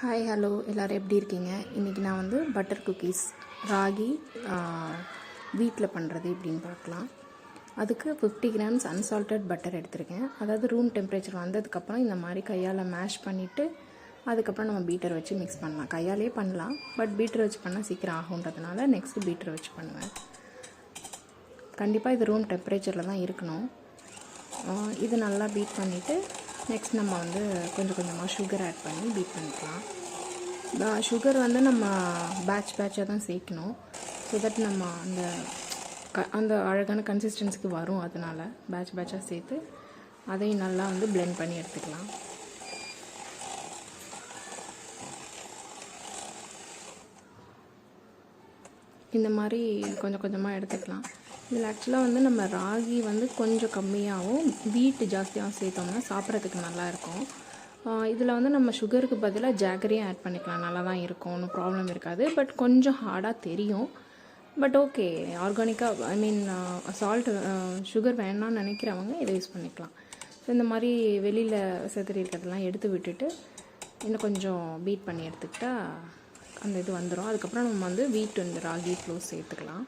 Hi hello எல்லோரும் எப்படி இருக்கீங்க? இன்றைக்கி நான் வந்து பட்டர் குக்கீஸ் ராகி வீட்டில் பண்ணுறது எப்படின்னு பார்க்கலாம். அதுக்கு 50 கிராம்ஸ் அன்சால்டட் பட்டர் எடுத்திருக்கேன். அதாவது ரூம் டெம்பரேச்சர் வந்ததுக்கப்புறம் இந்த மாதிரி கையால் மேஷ் பண்ணிவிட்டு அதுக்கப்புறம் நம்ம பீட்டர் வச்சு மிக்ஸ் பண்ணலாம். கையாலே பண்ணலாம், பட் பீட்டர் வச்சு பண்ணால் சீக்கிரம் ஆகுன்றதுனால நெக்ஸ்ட்டு பீட்டர் வச்சு பண்ணுவேன். கண்டிப்பாக இது ரூம் டெம்பரேச்சரில் தான் இருக்கணும். இது நல்லா பீட் பண்ணிவிட்டு நெக்ஸ்ட் நம்ம வந்து கொஞ்சம் கொஞ்சமாக சுகர் ஆட் பண்ணி பீட் பண்ணிக்கலாம். சுகர் வந்து நம்ம பேட்சாக தான் சேர்க்கணும். ஸோ தட் நம்ம அந்த அழகான கன்சிஸ்டன்சிக்கு வரும். அதனால் பேட்சாக சேர்த்து அதையும் நல்லா வந்து பிளெண்ட் பண்ணி எடுத்துக்கலாம். இந்த மாதிரி கொஞ்சம் கொஞ்சமாக எடுத்துக்கலாம். இதில் ஆக்சுவலாக வந்து நம்ம ராகி வந்து கொஞ்சம் கம்மியாகவும் வீட்டு ஜாஸ்தியாகவும் சேர்த்தோம்னா சாப்பிட்றதுக்கு நல்லாயிருக்கும். இதில் வந்து நம்ம சுகருக்கு பதிலாக ஜாகரியும் ஆட் பண்ணிக்கலாம். நல்லா தான் இருக்கும், ஒன்றும் ப்ராப்ளம் இருக்காது. பட் கொஞ்சம் ஹார்டாக தெரியும். பட் ஓகே, ஆர்கானிக்காக சால்ட் சுகர் வேணான்னு நினைக்கிறவங்க இதை யூஸ் பண்ணிக்கலாம். ஸோ இந்த மாதிரி வெளியில் செதறி இருக்கிறதெல்லாம் எடுத்து விட்டுட்டு இன்னும் கொஞ்சம் பீட் பண்ணி எடுத்துக்கிட்டால் அந்த இது வந்துடும். அதுக்கப்புறம் நம்ம வந்து இந்த ராகி ஃப்ளோர் சேர்த்துக்கலாம்.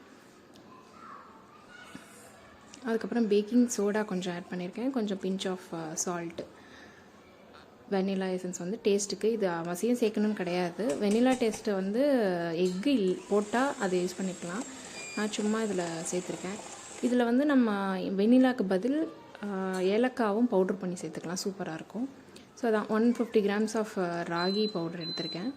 அதுக்கப்புறம் பேக்கிங் சோடா கொஞ்சம் ஆட் பண்ணியிருக்கேன், கொஞ்சம் pinch of salt, vanilla essence வந்து டேஸ்ட்டுக்கு. இது அவசியம் சேர்க்கணும்னு கிடையாது. வெனிலா டேஸ்ட்டை வந்து எக்கு போட்டால் அதை யூஸ் பண்ணிக்கலாம். நான் சும்மா இதில் சேர்த்துருக்கேன். இதில் வந்து நம்ம வெனிலாவுக்கு பதில் ஏலக்காவும் பவுட்ரு பண்ணி சேர்த்துக்கலாம், சூப்பராக இருக்கும். ஸோ அதான் 150 கிராம்ஸ் ஆஃப் ராகி பவுடர் எடுத்திருக்கேன்.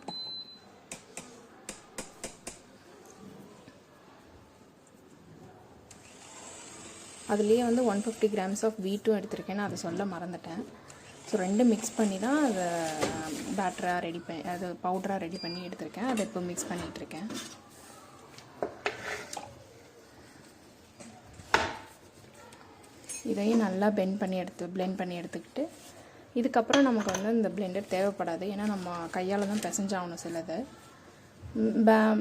அதுலேயே வந்து 150 கிராம்ஸ் ஆஃப் வீட்டும் எடுத்திருக்கேன். நான் அதை சொல்ல மறந்துட்டேன். ஸோ ரெண்டும் மிக்ஸ் பண்ணி தான் அதை பவுடராக ரெடி பண்ணி எடுத்திருக்கேன். அதை இப்போ மிக்ஸ் பண்ணிகிட்ருக்கேன். இதையும் நல்லா பிளெண்ட் பண்ணி எடுத்துக்கிட்டு இதுக்கப்புறம் நமக்கு வந்து இந்த பிளெண்டர் தேவைப்படாது. ஏன்னா நம்ம கையால் தான் பிசைஞ்சாகணும். சிலது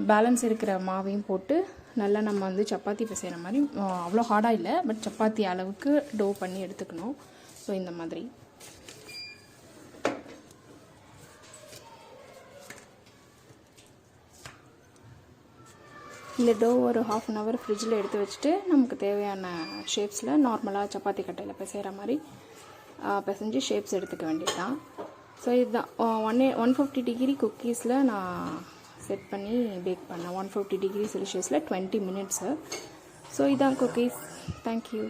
பேலன்ஸ் இருக்கிற மாவையும் போட்டு நல்லா நம்ம வந்து சப்பாத்தி பிசைகிற மாதிரி, அவ்வளோ ஹார்டாக இல்லை, பட் சப்பாத்தி அளவுக்கு டோ பண்ணி எடுத்துக்கணும். ஸோ இந்த மாதிரி இந்த டோ ஒரு 1/2 hour ஃப்ரிட்ஜில் எடுத்து வச்சுட்டு நமக்கு தேவையான ஷேப்ஸில் நார்மலாக சப்பாத்தி கட்டையில் பிசைகிற மாதிரி பிசைஞ்சு ஷேப்ஸ் எடுத்துக்க வேண்டியது தான். ஸோ இதுதான் 150 டிகிரி குக்கீஸில் நான் செட் பண்ணி பேக் பண்ணேன். 150 டிகிரி செல்சியஸில் 20 minutes. ஸோ இதான் குக்கீஸ். தேங்க்யூ.